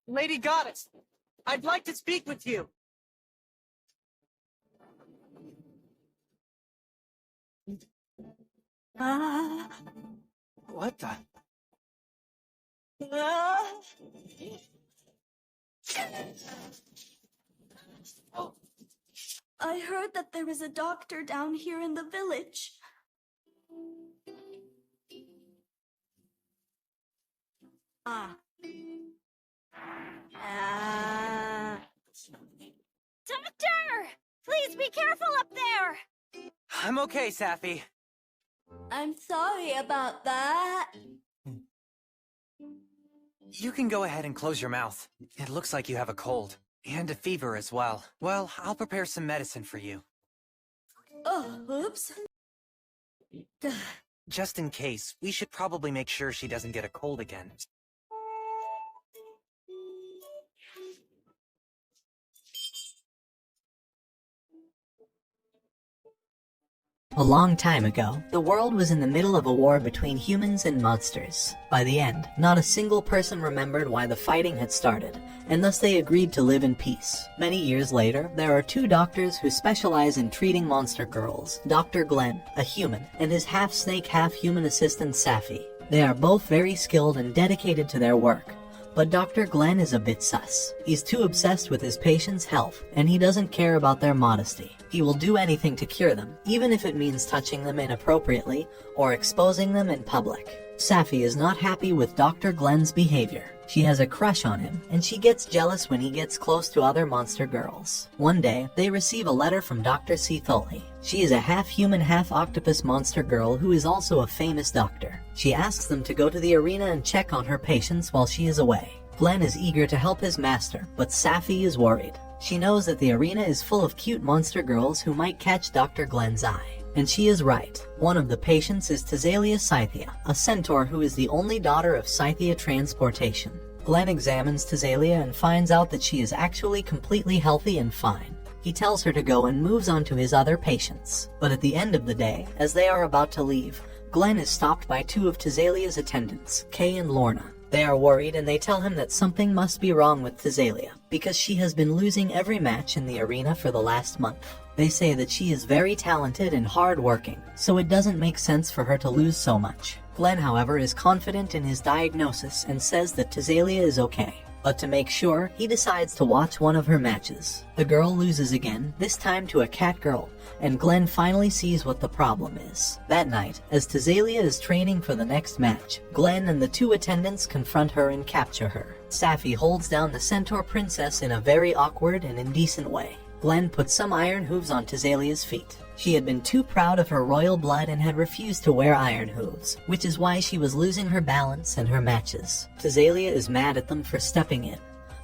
Lady Goddess, I'd like to speak with you. What the? I heard that there is a doctor down here in the village. Doctor! Please be careful up there! I'm okay, Safi. I'm sorry about that. You can go ahead and close your mouth. It looks like you have a cold. And a fever as well. Well, I'll prepare some medicine for you. Oh, oops. Just in case, we should probably make sure she doesn't get a cold again. A long time ago, the world was in the middle of a war between humans and monsters. By the end, not a single person remembered why the fighting had started, and thus they agreed to live in peace. Many years later, there are two doctors who specialize in treating monster girls. Dr. Glenn, a human, and his half-snake, half-human assistant Safi. They are both very skilled and dedicated to their work. But Dr. Glenn is a bit sus. He's too obsessed with his patients' health, and he doesn't care about their modesty. He will do anything to cure them, even if it means touching them inappropriately or exposing them in public. Safi is not happy with Dr. Glenn's behavior. She has a crush on him, and she gets jealous when he gets close to other monster girls. One day, they receive a letter from Dr. Cthulhu. She is a half-human, half-octopus monster girl who is also a famous doctor. She asks them to go to the arena and check on her patients while she is away. Glenn is eager to help his master, but Safi is worried. She knows that the arena is full of cute monster girls who might catch Dr. Glenn's eye. And she is right. One of the patients is Thazalia Scythia, a centaur who is the only daughter of Scythia Transportation. Glenn examines Thazalia and finds out that she is actually completely healthy and fine. He tells her to go and moves on to his other patients. But at the end of the day, as they are about to leave, Glenn is stopped by two of Thazalia's attendants, Kay and Lorna. They are worried and they tell him that something must be wrong with Thazalia, because she has been losing every match in the arena for the last month. They say that she is very talented and hard-working, so it doesn't make sense for her to lose so much. Glenn, however, is confident in his diagnosis and says that Thazalia is okay. But to make sure, he decides to watch one of her matches. The girl loses again, this time to a cat girl, and Glenn finally sees what the problem is. That night, as Thazalia is training for the next match, Glenn and the two attendants confront her and capture her. Safi holds down the centaur princess in a very awkward and indecent way. Glenn put some iron hooves on Thazalia's feet. She had been too proud of her royal blood and had refused to wear iron hooves, which is why she was losing her balance in her matches. Thazalia is mad at them for stepping in.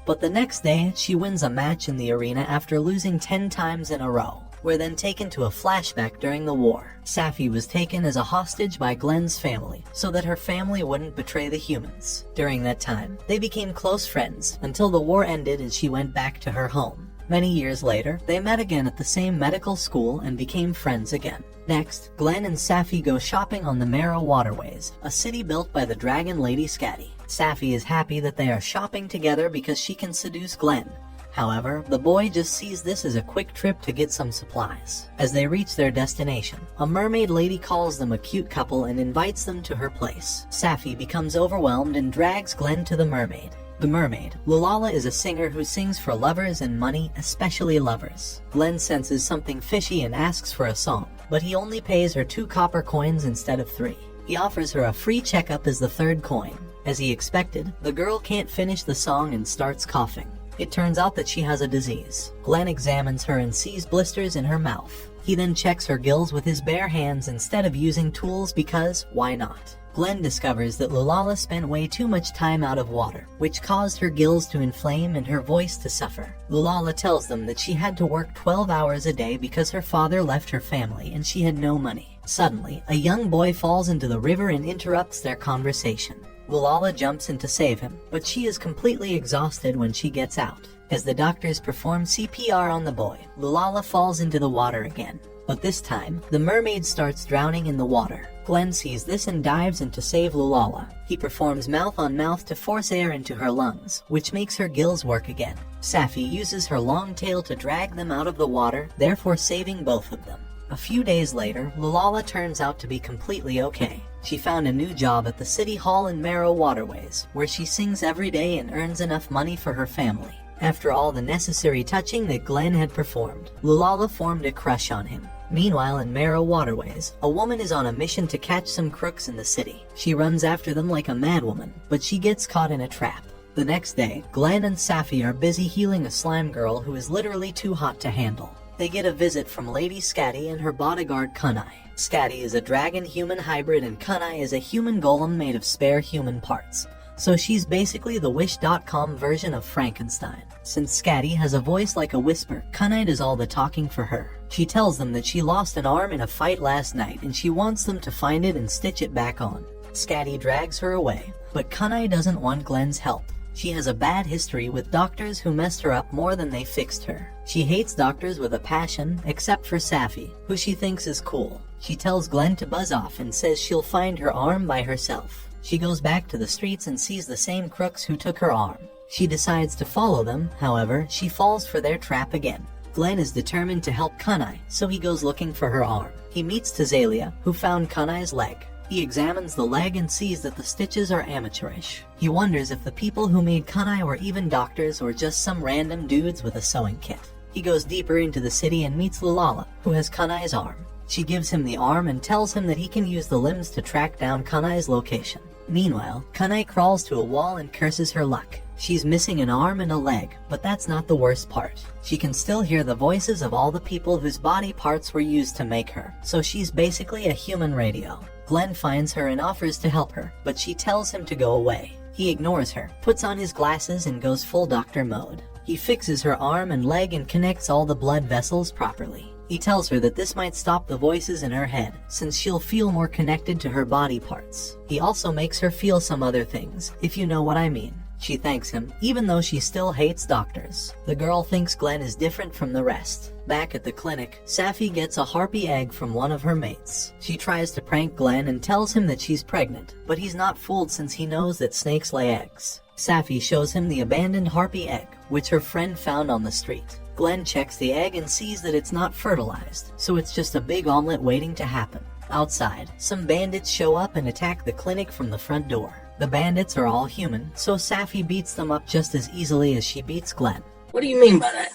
But the next day, she wins a match in the arena after losing 10 times in a row. We're then taken to a flashback during the war. Safi was taken as a hostage by Glenn's family, so that her family wouldn't betray the humans. During that time, they became close friends, until the war ended and she went back to her home. Many years later, they met again at the same medical school and became friends again. Next, Glenn and Safi go shopping on the Marrow Waterways, a city built by the dragon Lady Scatty. Safi is happy that they are shopping together because she can seduce Glenn. However, the boy just sees this as a quick trip to get some supplies. As they reach their destination, a mermaid lady calls them a cute couple and invites them to her place. Safi becomes overwhelmed and drags Glenn to the mermaid. The mermaid, Lulala, is a singer who sings for lovers and money, especially lovers. Glenn senses something fishy and asks for a song, but he only pays her 2 copper coins instead of 3. He offers her a free checkup as the 3rd coin. As he expected, the girl can't finish the song and starts coughing. It turns out that she has a disease. Glenn examines her and sees blisters in her mouth. He then checks her gills with his bare hands instead of using tools because, why not? Glenn discovers that Lulala spent way too much time out of water, which caused her gills to inflame and her voice to suffer. Lulala tells them that she had to work 12 hours a day because her father left her family and she had no money. Suddenly, a young boy falls into the river and interrupts their conversation. Lulala jumps in to save him, but she is completely exhausted when she gets out. As the doctors perform CPR on the boy, Lulala falls into the water again. But this time, the mermaid starts drowning in the water. Glenn sees this and dives in to save Lulala. He performs mouth-on-mouth to force air into her lungs, which makes her gills work again. Safi uses her long tail to drag them out of the water, therefore saving both of them. A few days later, Lulala turns out to be completely okay. She found a new job at the City Hall in Marrow Waterways, where she sings every day and earns enough money for her family. After all the necessary touching that Glenn had performed, Lulala formed a crush on him. Meanwhile, in Marrow Waterways, a woman is on a mission to catch some crooks in the city. She runs after them like a madwoman, but she gets caught in a trap. The next day, Glenn and Safi are busy healing a slime girl who is literally too hot to handle. They get a visit from Lady Scatty and her bodyguard Kunai. Scatty is a dragon-human hybrid and Kunai is a human golem made of spare human parts. So she's basically the Wish.com version of Frankenstein. Since Scatty has a voice like a whisper, Kunai does all the talking for her. She tells them that she lost an arm in a fight last night and she wants them to find it and stitch it back on. Scatty drags her away, but Kunai doesn't want Glenn's help. She has a bad history with doctors who messed her up more than they fixed her. She hates doctors with a passion, except for Safi, who she thinks is cool. She tells Glenn to buzz off and says she'll find her arm by herself. She goes back to the streets and sees the same crooks who took her arm. She decides to follow them, however, she falls for their trap again. Glenn is determined to help Kunai, so he goes looking for her arm. He meets Tazalia, who found Kunai's leg. He examines the leg and sees that the stitches are amateurish. He wonders if the people who made Kunai were even doctors or just some random dudes with a sewing kit. He goes deeper into the city and meets Lulala, who has Kunai's arm. She gives him the arm and tells him that he can use the limbs to track down Kunai's location. Meanwhile, Kunai crawls to a wall and curses her luck. She's missing an arm and a leg, but that's not the worst part. She can still hear the voices of all the people whose body parts were used to make her, so she's basically a human radio. Glenn finds her and offers to help her, but she tells him to go away. He ignores her, puts on his glasses and goes full doctor mode. He fixes her arm and leg and connects all the blood vessels properly. He tells her that this might stop the voices in her head, since she'll feel more connected to her body parts. He also makes her feel some other things, if you know what I mean. She thanks him, even though she still hates doctors. The girl thinks Glenn is different from the rest. Back at the clinic, Safi gets a harpy egg from one of her mates. She tries to prank Glenn and tells him that she's pregnant, but he's not fooled since he knows that snakes lay eggs. Safi shows him the abandoned harpy egg, which her friend found on the street. Glenn checks the egg and sees that it's not fertilized, so it's just a big omelet waiting to happen. Outside, some bandits show up and attack the clinic from the front door. The bandits are all human, so Safi beats them up just as easily as she beats Glenn. What do you mean by that?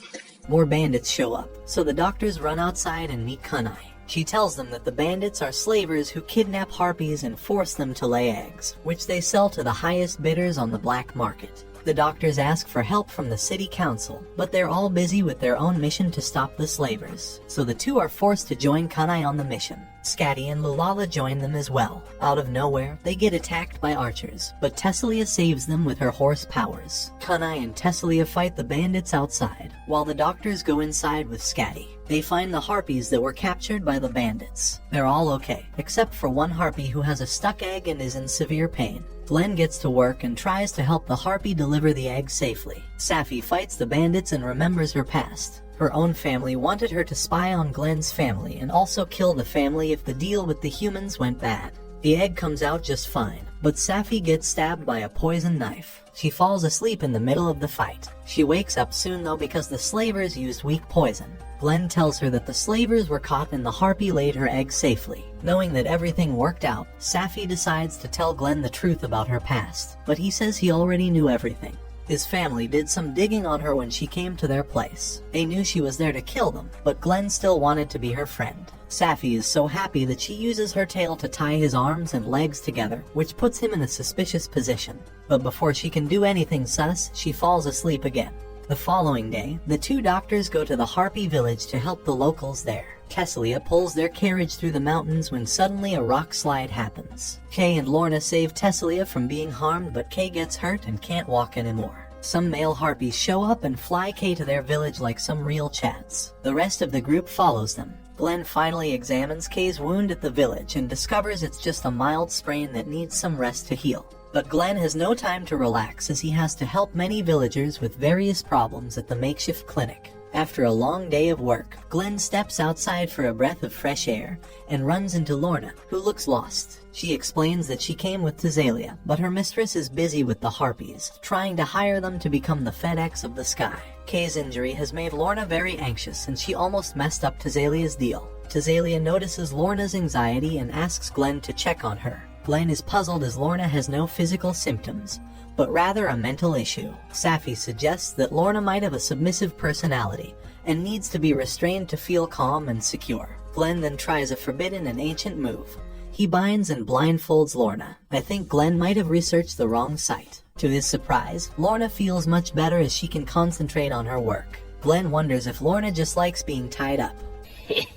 More bandits show up, so the doctors run outside and meet Kunai. She tells them that the bandits are slavers who kidnap harpies and force them to lay eggs, which they sell to the highest bidders on the black market. The doctors ask for help from the city council, but they're all busy with their own mission to stop the slavers, so the two are forced to join Kunai on the mission. Scatty and Lulala join them as well. Out of nowhere, they get attacked by archers, but Tessalia saves them with her horse powers. Kunai and Tessalia fight the bandits outside, while the doctors go inside with Scatty. They find the harpies that were captured by the bandits. They're all okay, except for one harpy who has a stuck egg and is in severe pain. Glenn gets to work and tries to help the harpy deliver the egg safely. Safi fights the bandits and remembers her past. Her own family wanted her to spy on Glenn's family and also kill the family if the deal with the humans went bad. The egg comes out just fine, but Safi gets stabbed by a poison knife. She falls asleep in the middle of the fight. She wakes up soon though because the slavers used weak poison. Glenn tells her that the slavers were caught and the harpy laid her egg safely. Knowing that everything worked out, Safi decides to tell Glenn the truth about her past, but he says he already knew everything. His family did some digging on her when she came to their place. They knew she was there to kill them, but Glenn still wanted to be her friend. Safi is so happy that she uses her tail to tie his arms and legs together, which puts him in a suspicious position. But before she can do anything sus, she falls asleep again. The following day, the two doctors go to the Harpy village to help the locals there. Tessalia pulls their carriage through the mountains when suddenly a rock slide happens. Kay and Lorna save Tessalia from being harmed, but Kay gets hurt and can't walk anymore. Some male harpies show up and fly Kay to their village like some real chats. The rest of the group follows them. Glenn finally examines Kay's wound at the village and discovers it's just a mild sprain that needs some rest to heal. But Glenn has no time to relax as he has to help many villagers with various problems at the makeshift clinic. After a long day of work, Glenn steps outside for a breath of fresh air and runs into Lorna, who looks lost. She explains that she came with Thasalia, but her mistress is busy with the Harpies, trying to hire them to become the FedEx of the sky. Kay's injury has made Lorna very anxious, and she almost messed up Thasalia's deal. Thasalia notices Lorna's anxiety and asks Glenn to check on her. Glenn is puzzled as Lorna has no physical symptoms, but rather a mental issue. Safi suggests that Lorna might have a submissive personality and needs to be restrained to feel calm and secure. Glenn then tries a forbidden and ancient move. He binds and blindfolds Lorna. I think Glenn might have researched the wrong site. To his surprise, Lorna feels much better as she can concentrate on her work. Glenn wonders if Lorna just likes being tied up.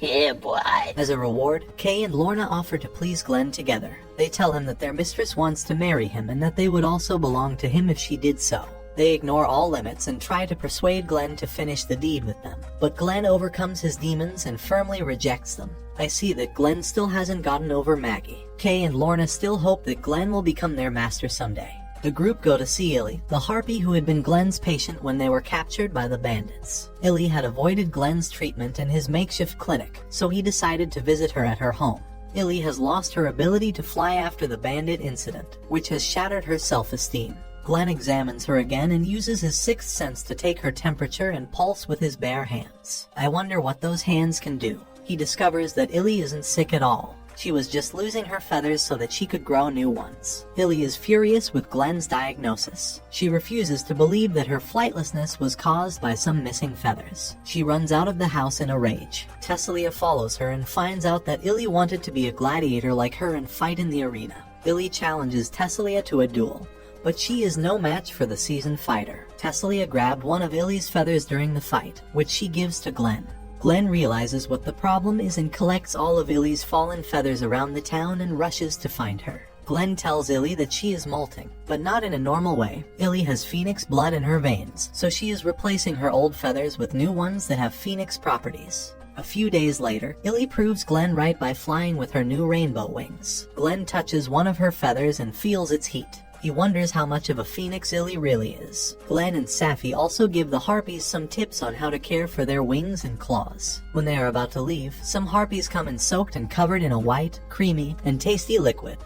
Yeah, boy. As a reward, Kay and Lorna offer to please Glenn together. They tell him that their mistress wants to marry him and that they would also belong to him if she did so. They ignore all limits and try to persuade Glenn to finish the deed with them. But Glenn overcomes his demons and firmly rejects them. I see that Glenn still hasn't gotten over Maggie. Kay and Lorna still hope that Glenn will become their master someday. The group go to see Illy, the harpy who had been Glenn's patient when they were captured by the bandits. Illy had avoided Glenn's treatment and his makeshift clinic, so he decided to visit her at her home. Illy has lost her ability to fly after the bandit incident, which has shattered her self-esteem. Glenn examines her again and uses his sixth sense to take her temperature and pulse with his bare hands. I wonder what those hands can do. He discovers that Illy isn't sick at all. She was just losing her feathers so that she could grow new ones. Illy is furious with Glenn's diagnosis. She refuses to believe that her flightlessness was caused by some missing feathers. She runs out of the house in a rage. Thessalia follows her and finds out that Illy wanted to be a gladiator like her and fight in the arena. Illy challenges Thessalia to a duel, but she is no match for the seasoned fighter. Thessalia grabbed one of Illy's feathers during the fight, which she gives to Glenn. Glenn realizes what the problem is and collects all of Illy's fallen feathers around the town and rushes to find her. Glenn tells Illy that she is molting, but not in a normal way. Illy has phoenix blood in her veins, so she is replacing her old feathers with new ones that have phoenix properties. A few days later, Illy proves Glenn right by flying with her new rainbow wings. Glenn touches one of her feathers and feels its heat. He wonders how much of a phoenix Illy really is. Glenn and Safi also give the harpies some tips on how to care for their wings and claws. When they are about to leave, some harpies come in soaked and covered in a white, creamy, and tasty liquid.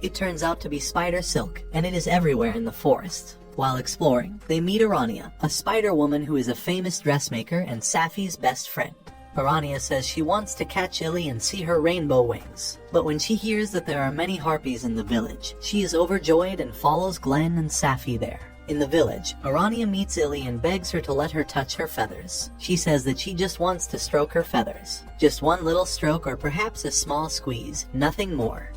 It turns out to be spider silk, and it is everywhere in the forest. While exploring, they meet Arania, a spider woman who is a famous dressmaker and Safi's best friend. Arania says she wants to catch Illy and see her rainbow wings, but when she hears that there are many harpies in the village, she is overjoyed and follows Glenn and Safi there. In the village, Arania meets Illy and begs her to let her touch her feathers. She says that she just wants to stroke her feathers. Just one little stroke or perhaps a small squeeze, nothing more.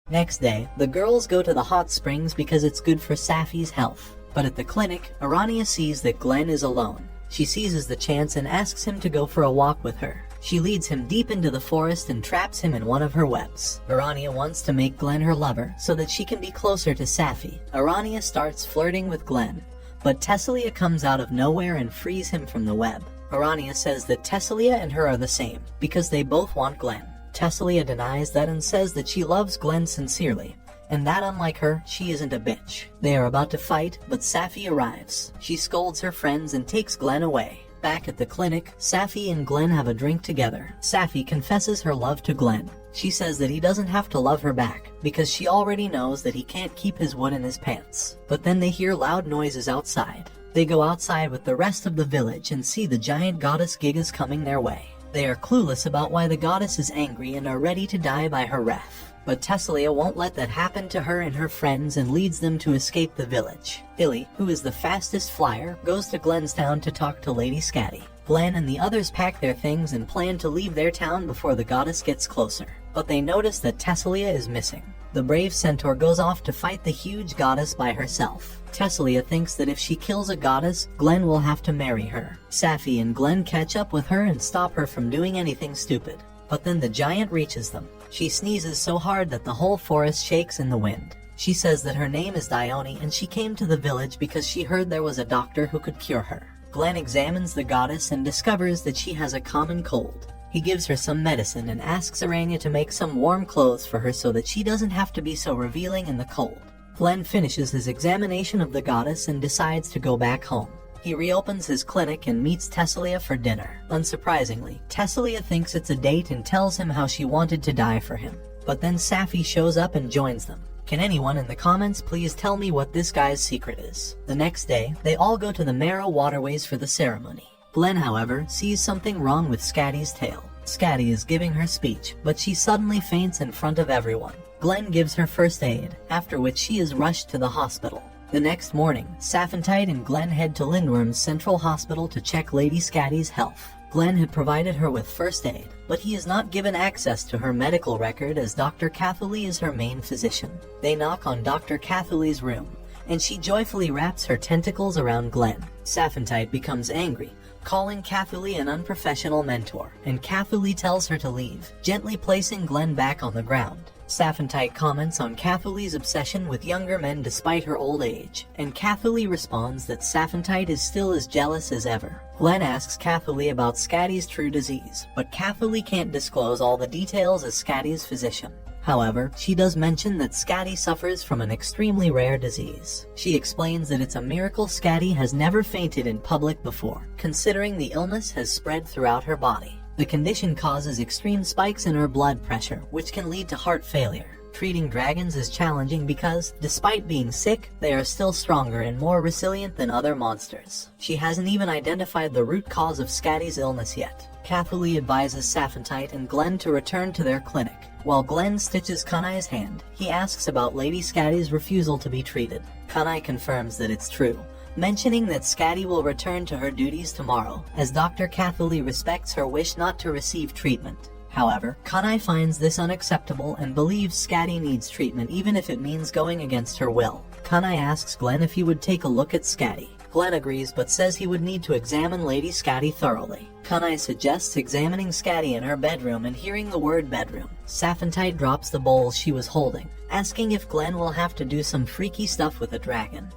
Next day, the girls go to the hot springs because it's good for Safi's health. But at the clinic, Arania sees that Glenn is alone. She seizes the chance and asks him to go for a walk with her. She leads him deep into the forest and traps him in one of her webs. Arania wants to make Glenn her lover so that she can be closer to Safi. Arania starts flirting with Glenn, but Thessalia comes out of nowhere and frees him from the web. Arania says that Thessalia and her are the same because they both want Glenn. Thessalia denies that and says that she loves Glenn sincerely, and that unlike her, she isn't a bitch. They are about to fight, but Safi arrives. She scolds her friends and takes Glenn away. Back at the clinic, Safi and Glenn have a drink together. Safi confesses her love to Glenn. She says that he doesn't have to love her back, because she already knows that he can't keep his wood in his pants. But then they hear loud noises outside. They go outside with the rest of the village and see the giant goddess Gigas coming their way. They are clueless about why the goddess is angry and are ready to die by her wrath. But Thessalia won't let that happen to her and her friends and leads them to escape the village. Illy, who is the fastest flyer, goes to Glenn's town to talk to Lady Scatty. Glenn and the others pack their things and plan to leave their town before the goddess gets closer. But they notice that Thessalia is missing. The brave centaur goes off to fight the huge goddess by herself. Thessalia thinks that if she kills a goddess, Glenn will have to marry her. Safi and Glenn catch up with her and stop her from doing anything stupid. But then the giant reaches them. She sneezes so hard that the whole forest shakes in the wind. She says that her name is Dione and she came to the village because she heard there was a doctor who could cure her. Glenn examines the goddess and discovers that she has a common cold. He gives her some medicine and asks Arania to make some warm clothes for her so that she doesn't have to be so revealing in the cold. Glenn finishes his examination of the goddess and decides to go back home. He reopens his clinic and meets Tessalia for dinner. Unsurprisingly, Tessalia thinks it's a date and tells him how she wanted to die for him. But then Safi shows up and joins them. Can anyone in the comments please tell me what this guy's secret is? The next day, they all go to the Marrow Waterways for the ceremony. Glenn, however, sees something wrong with Scatty's tail. Scatty is giving her speech, but she suddenly faints in front of everyone. Glenn gives her first aid, after which she is rushed to the hospital. The next morning, Saphantite and Glenn head to Lindworm's Central Hospital to check Lady Scatty's health. Glenn had provided her with first aid, but he is not given access to her medical record as Dr. Catherley is her main physician. They knock on Dr. Catherley's room, and she joyfully wraps her tentacles around Glenn. Saphantite becomes angry, calling Catherley an unprofessional mentor, and Catherley tells her to leave, gently placing Glenn back on the ground. Saphantite comments on Catherley's obsession with younger men despite her old age, and Catherley responds that Saphantite is still as jealous as ever. Glenn asks Catherley about Scatty's true disease, but Catherley can't disclose all the details as Scatty's physician. However, she does mention that Scatty suffers from an extremely rare disease. She explains that it's a miracle Scatty has never fainted in public before, considering the illness has spread throughout her body. The condition causes extreme spikes in her blood pressure, which can lead to heart failure. Treating dragons is challenging because, despite being sick, they are still stronger and more resilient than other monsters. She hasn't even identified the root cause of Scatty's illness yet. Catherley advises Saphantite and Glenn to return to their clinic. While Glenn stitches Kunai's hand, he asks about Lady Scatty's refusal to be treated. Kunai confirms that it's true, mentioning that Scatty will return to her duties tomorrow, as Dr. Catherley respects her wish not to receive treatment. However, Kunai finds this unacceptable and believes Scatty needs treatment even if it means going against her will. Kunai asks Glenn if he would take a look at Scatty. Glenn agrees but says he would need to examine Lady Scatty thoroughly. Kunai suggests examining Scatty in her bedroom and hearing the word bedroom. Saphantite drops the bowl she was holding, asking if Glenn will have to do some freaky stuff with a dragon.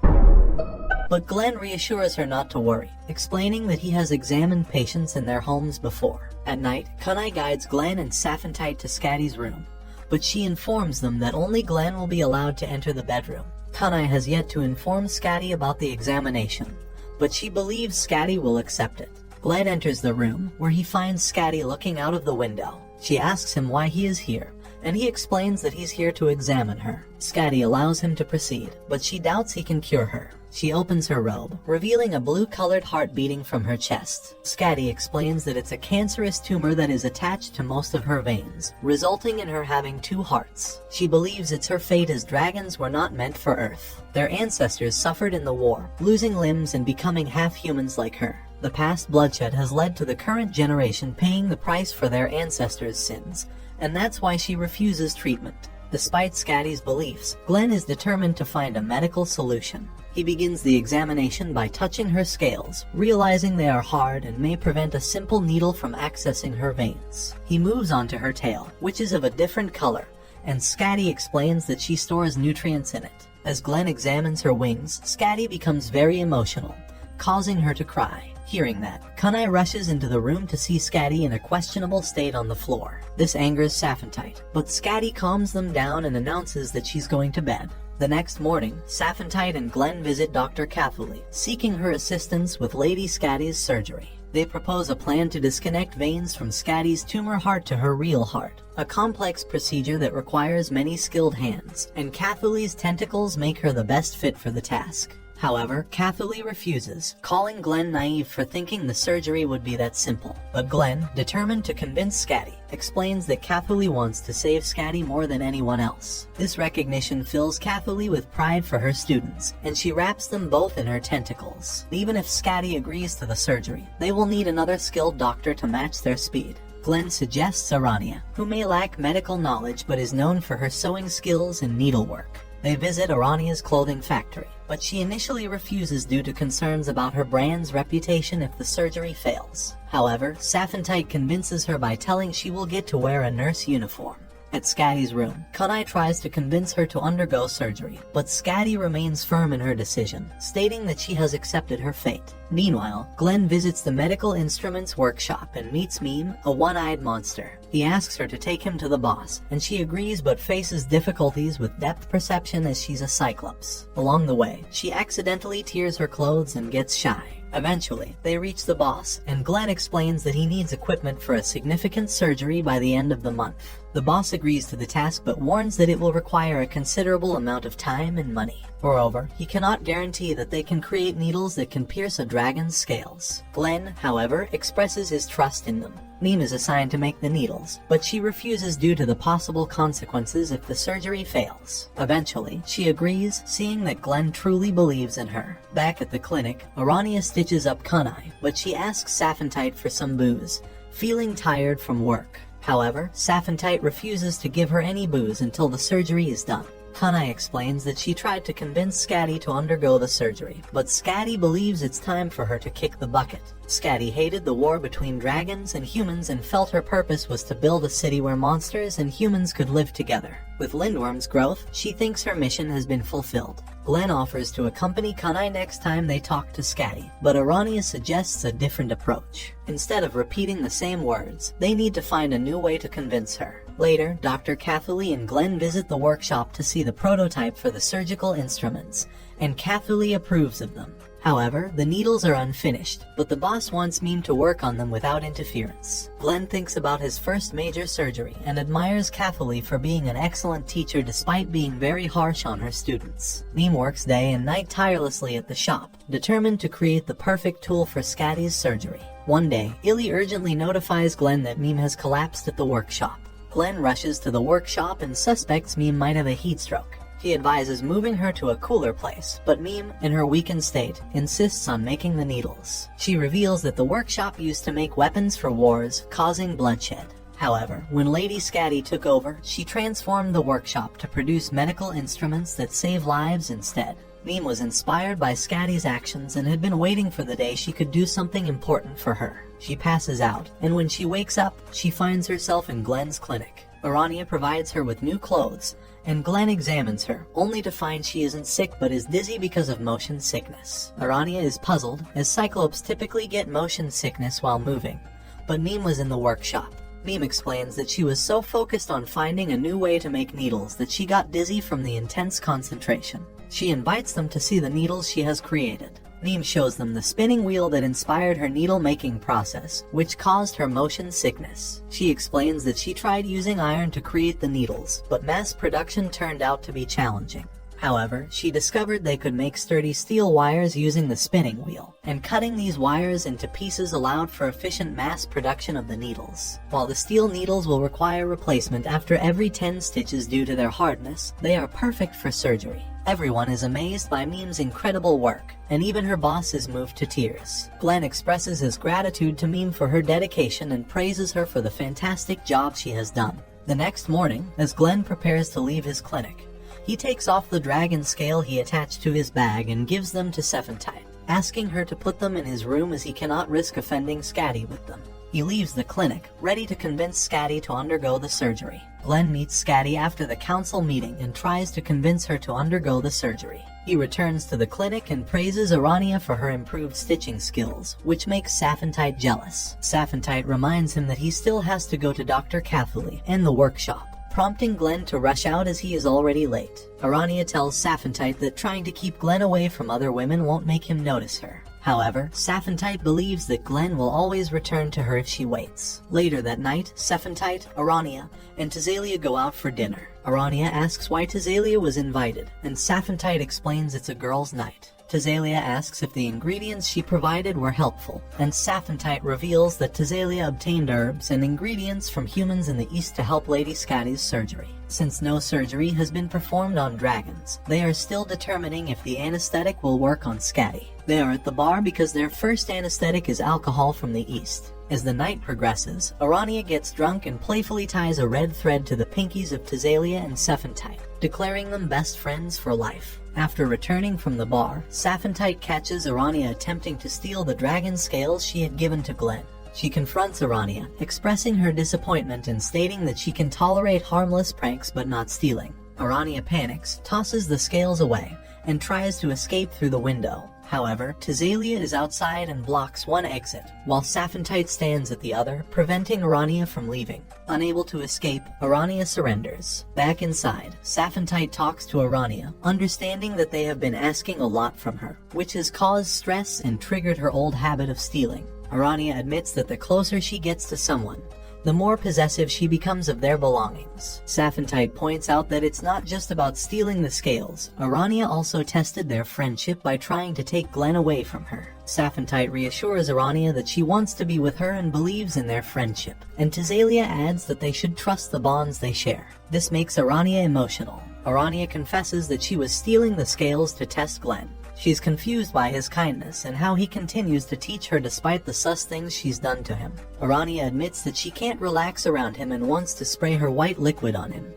But Glenn reassures her not to worry, explaining that he has examined patients in their homes before. At night, Kunai guides Glenn and Saphantite to Scatty's room, but she informs them that only Glenn will be allowed to enter the bedroom. Kunai has yet to inform Scatty about the examination, but she believes Scatty will accept it. Glenn enters the room, where he finds Scatty looking out of the window. She asks him why he is here, and he explains that he's here to examine her. Scatty allows him to proceed, but she doubts he can cure her. She opens her robe, revealing a blue-colored heart beating from her chest. Scatty explains that it's a cancerous tumor that is attached to most of her veins, resulting in her having 2 hearts. She believes it's her fate as dragons were not meant for Earth. Their ancestors suffered in the war, losing limbs and becoming half-humans like her. The past bloodshed has led to the current generation paying the price for their ancestors' sins, and that's why she refuses treatment. Despite Scatty's beliefs, Glenn is determined to find a medical solution. He begins the examination by touching her scales, realizing they are hard and may prevent a simple needle from accessing her veins. He moves on to her tail, which is of a different color, and Scatty explains that she stores nutrients in it. As Glenn examines her wings, Scatty becomes very emotional, causing her to cry. Hearing that, Kunai rushes into the room to see Scatty in a questionable state on the floor. This angers Saphantite, but Scatty calms them down and announces that she's going to bed. The next morning, Saphantite and Glenn visit Dr. Catherley, seeking her assistance with Lady Scatty's surgery. They propose a plan to disconnect veins from Scatty's tumor heart to her real heart, a complex procedure that requires many skilled hands, and Catherley's tentacles make her the best fit for the task. However, Catherley refuses, calling Glenn naive for thinking the surgery would be that simple. But Glenn, determined to convince Scatty, explains that Catherley wants to save Scatty more than anyone else. This recognition fills Catherley with pride for her students, and she wraps them both in her tentacles. Even if Scatty agrees to the surgery, they will need another skilled doctor to match their speed. Glenn suggests Arania, who may lack medical knowledge but is known for her sewing skills and needlework. They visit Arania's clothing factory, but she initially refuses due to concerns about her brand's reputation if the surgery fails. However, Saphantite convinces her by telling she will get to wear a nurse uniform. At Scatty's room, Kunai tries to convince her to undergo surgery, but Scatty remains firm in her decision, stating that she has accepted her fate. Meanwhile, Glenn visits the medical instruments workshop and meets Meme, a one-eyed monster. He asks her to take him to the boss, and she agrees but faces difficulties with depth perception as she's a cyclops. Along the way, she accidentally tears her clothes and gets shy. Eventually, they reach the boss, and Glenn explains that he needs equipment for a significant surgery by the end of the month. The boss agrees to the task but warns that it will require a considerable amount of time and money. Moreover, he cannot guarantee that they can create needles that can pierce a dragon's scales. Glenn, however, expresses his trust in them. Meme is assigned to make the needles, but she refuses due to the possible consequences if the surgery fails. Eventually, she agrees, seeing that Glenn truly believes in her. Back at the clinic, Arania stitches up Kunai, but she asks Saphantite for some booze, feeling tired from work. However, Saphantite refuses to give her any booze until the surgery is done. Kunai explains that she tried to convince Scatty to undergo the surgery, but Scatty believes it's time for her to kick the bucket. Scatty hated the war between dragons and humans and felt her purpose was to build a city where monsters and humans could live together. With Lindworm's growth, she thinks her mission has been fulfilled. Glenn offers to accompany Kunai next time they talk to Scatty, but Arania suggests a different approach. Instead of repeating the same words, they need to find a new way to convince her. Later, Dr. Catholi and Glenn visit the workshop to see the prototype for the surgical instruments, and Catholi approves of them. However, the needles are unfinished, but the boss wants Meme to work on them without interference. Glenn thinks about his first major surgery and admires Catholi for being an excellent teacher despite being very harsh on her students. Meme works day and night tirelessly at the shop, determined to create the perfect tool for Scatty's surgery. One day, Illy urgently notifies Glenn that Meme has collapsed at the workshop. Glenn rushes to the workshop and suspects Meme might have a heat stroke. He advises moving her to a cooler place, but Meme, in her weakened state, insists on making the needles. She reveals that the workshop used to make weapons for wars, causing bloodshed. However, when Lady Scatty took over, she transformed the workshop to produce medical instruments that save lives instead. Meme was inspired by Scatty's actions and had been waiting for the day she could do something important for her. She passes out, and when she wakes up, she finds herself in Glenn's clinic. Arania provides her with new clothes, and Glenn examines her, only to find she isn't sick but is dizzy because of motion sickness. Arania is puzzled, as Cyclopes typically get motion sickness while moving, but Meme was in the workshop. Meme explains that she was so focused on finding a new way to make needles that she got dizzy from the intense concentration. She invites them to see the needles she has created. Meme shows them the spinning wheel that inspired her needle-making process, which caused her motion sickness. She explains that she tried using iron to create the needles, but mass production turned out to be challenging. However, she discovered they could make sturdy steel wires using the spinning wheel, and cutting these wires into pieces allowed for efficient mass production of the needles. While the steel needles will require replacement after every 10 stitches due to their hardness, they are perfect for surgery. Everyone is amazed by Meme's incredible work, and even her boss is moved to tears. Glenn expresses his gratitude to Meme for her dedication and praises her for the fantastic job she has done. The next morning, as Glenn prepares to leave his clinic, he takes off the dragon scale he attached to his bag and gives them to Saphantite, asking her to put them in his room as he cannot risk offending Scatty with them. He leaves the clinic, ready to convince Scatty to undergo the surgery. Glenn meets Scatty after the council meeting and tries to convince her to undergo the surgery. He returns to the clinic and praises Arania for her improved stitching skills, which makes Saphantite jealous. Saphantite reminds him that he still has to go to Dr. Catholi and the workshop, prompting Glenn to rush out as he is already late. Arania tells Saphantite that trying to keep Glenn away from other women won't make him notice her. However, Saphantite believes that Glenn will always return to her if she waits. Later that night, Saphantite, Arania, and Tazelia go out for dinner. Arania asks why Tazelia was invited, and Saphantite explains it's a girls' night. Tazelia asks if the ingredients she provided were helpful, and Saphantite reveals that Tazelia obtained herbs and ingredients from humans in the east to help Lady Scatty's surgery. Since no surgery has been performed on dragons, they are still determining if the anesthetic will work on Scatty. They are at the bar because their first anesthetic is alcohol from the east. As the night progresses, Arania gets drunk and playfully ties a red thread to the pinkies of Tazelia and Saphantite, declaring them best friends for life. After returning from the bar, Saphantite catches Arania attempting to steal the dragon scales she had given to Glenn. She confronts Arania, expressing her disappointment and stating that she can tolerate harmless pranks but not stealing. Arania panics, tosses the scales away, and tries to escape through the window. However, Thasalia is outside and blocks one exit, while Saphantite stands at the other, preventing Arania from leaving. Unable to escape, Arania surrenders. Back inside, Saphantite talks to Arania, understanding that they have been asking a lot from her, which has caused stress and triggered her old habit of stealing. Arania admits that the closer she gets to someone, the more possessive she becomes of their belongings. Saphantite points out that it's not just about stealing the scales. Arania also tested their friendship by trying to take Glenn away from her. Saphantite reassures Arania that she wants to be with her and believes in their friendship, and Thasalia adds that they should trust the bonds they share. This makes Arania emotional. Arania confesses that she was stealing the scales to test Glenn. She's confused by his kindness and how he continues to teach her despite the sus things she's done to him. Arania admits that she can't relax around him and wants to spray her white liquid on him.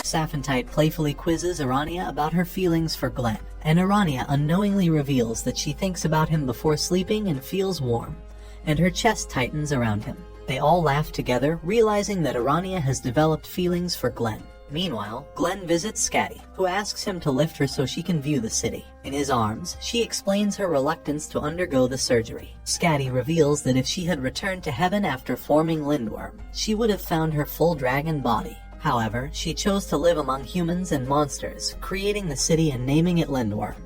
Saphantite playfully quizzes Arania about her feelings for Glenn, and Arania unknowingly reveals that she thinks about him before sleeping and feels warm, and her chest tightens around him. They all laugh together, realizing that Arania has developed feelings for Glenn. Meanwhile, Glenn visits Scatty, who asks him to lift her so she can view the city. In his arms, she explains her reluctance to undergo the surgery. Scatty reveals that if she had returned to heaven after forming Lindworm, she would have found her full dragon body. However, she chose to live among humans and monsters, creating the city and naming it Lindworm,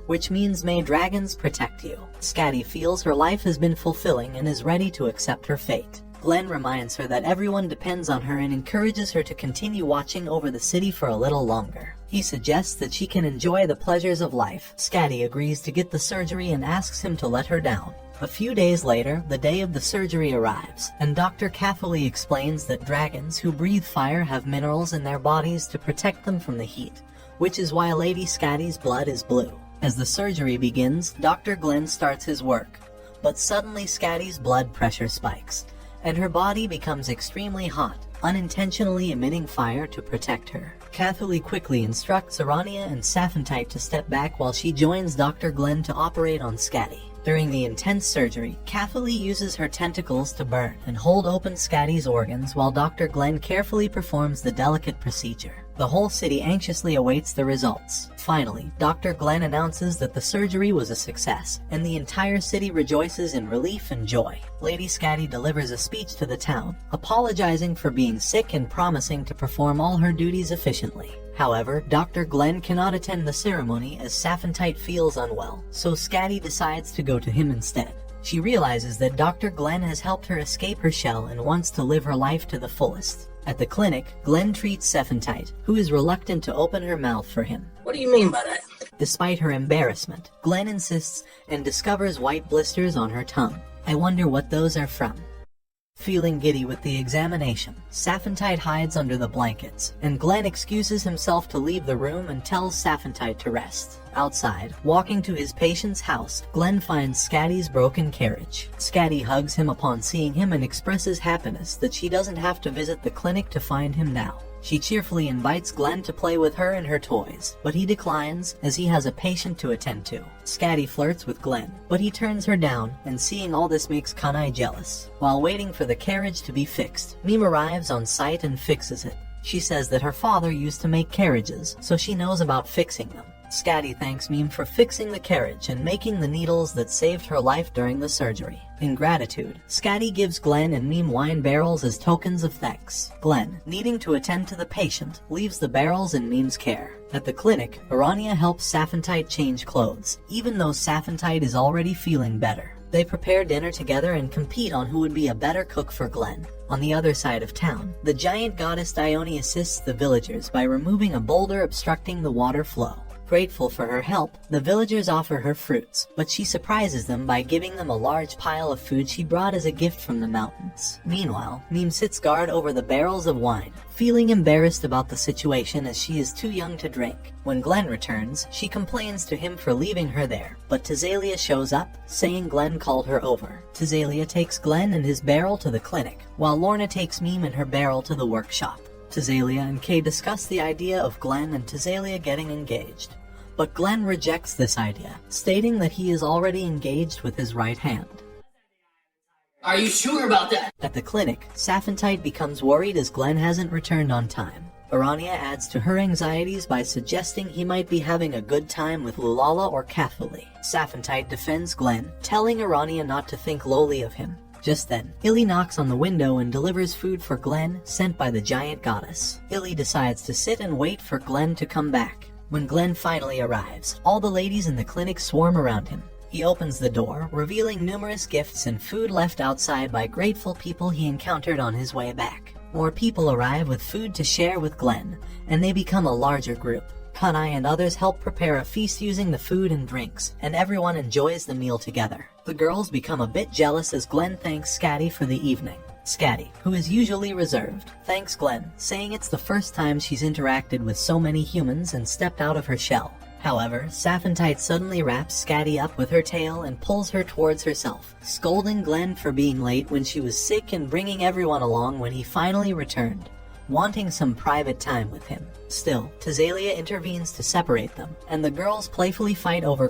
which means may dragons protect you. Scatty feels her life has been fulfilling and is ready to accept her fate. Glenn reminds her that everyone depends on her and encourages her to continue watching over the city for a little longer. He suggests that she can enjoy the pleasures of life. Scatty agrees to get the surgery and asks him to let her down. A few days later, the day of the surgery arrives, and Dr. Catholi explains that dragons who breathe fire have minerals in their bodies to protect them from the heat, which is why Lady Scatty's blood is blue. As the surgery begins, Dr. Glenn starts his work, but suddenly Scatty's blood pressure spikes, and her body becomes extremely hot, unintentionally emitting fire to protect her. Catholi quickly instructs Arania and Saphantite to step back while she joins Dr. Glenn to operate on Scatty. During the intense surgery, Catholi uses her tentacles to burn and hold open Scatty's organs while Dr. Glenn carefully performs the delicate procedure. The whole city anxiously awaits the results. Finally, Dr. Glenn announces that the surgery was a success, and the entire city rejoices in relief and joy. Lady Scatty delivers a speech to the town, apologizing for being sick and promising to perform all her duties efficiently. However, Dr. Glenn cannot attend the ceremony as Saphantite feels unwell, so Scatty decides to go to him instead. She realizes that Dr. Glenn has helped her escape her shell and wants to live her life to the fullest. At the clinic, Glenn treats Saphantite, who is reluctant to open her mouth for him. What do you mean by that? Despite her embarrassment, Glenn insists and discovers white blisters on her tongue. I wonder what those are from. Feeling giddy with the examination, Saphantite hides under the blankets, and Glenn excuses himself to leave the room and tells Saphantite to rest. Outside, walking to his patient's house, Glenn finds Scatty's broken carriage. Scatty hugs him upon seeing him and expresses happiness that she doesn't have to visit the clinic to find him now. She cheerfully invites Glenn to play with her and her toys, but he declines as he has a patient to attend to. Scatty flirts with Glenn, but he turns her down, and seeing all this makes Kanai jealous. While waiting for the carriage to be fixed, Meme arrives on site and fixes it. She says that her father used to make carriages, so she knows about fixing them. Scatty thanks Meme for fixing the carriage and making the needles that saved her life during the surgery. In gratitude, Scatty gives Glenn and Meme wine barrels as tokens of thanks. Glenn, needing to attend to the patient, leaves the barrels in Meme's care. At the clinic, Arania helps Saphantite change clothes, even though Saphantite is already feeling better. They prepare dinner together and compete on who would be a better cook for Glenn. On the other side of town, the giant goddess Dione assists the villagers by removing a boulder obstructing the water flow. Grateful for her help, the villagers offer her fruits, but she surprises them by giving them a large pile of food she brought as a gift from the mountains. Meanwhile, Meme sits guard over the barrels of wine, feeling embarrassed about the situation as she is too young to drink. When Glenn returns, she complains to him for leaving her there, but Thasalia shows up, saying Glenn called her over. Thasalia takes Glenn and his barrel to the clinic, while Lorna takes Meme and her barrel to the workshop. Thasalia and Kay discuss the idea of Glenn and Thasalia getting engaged. But Glenn rejects this idea, stating that he is already engaged with his right hand. Are you sure about that? At the clinic, Saphantite becomes worried as Glenn hasn't returned on time. Urania adds to her anxieties by suggesting he might be having a good time with Lulala or Catholi. Saphantite defends Glenn, telling Urania not to think lowly of him. Just then, Illy knocks on the window and delivers food for Glenn, sent by the giant goddess. Illy decides to sit and wait for Glenn to come back. When Glenn finally arrives, all the ladies in the clinic swarm around him. He opens the door, revealing numerous gifts and food left outside by grateful people he encountered on his way back. More people arrive with food to share with Glenn, and they become a larger group. Kanai and others help prepare a feast using the food and drinks, and everyone enjoys the meal together. The girls become a bit jealous as Glenn thanks Scatty for the evening. Scatty, who is usually reserved, thanks Glenn, saying it's the first time she's interacted with so many humans and stepped out of her shell. However, Saphantite suddenly wraps Scatty up with her tail and pulls her towards herself, scolding Glenn for being late when she was sick and bringing everyone along when he finally returned, wanting some private time with him. Still, Tazalia intervenes to separate them, and the girls playfully fight over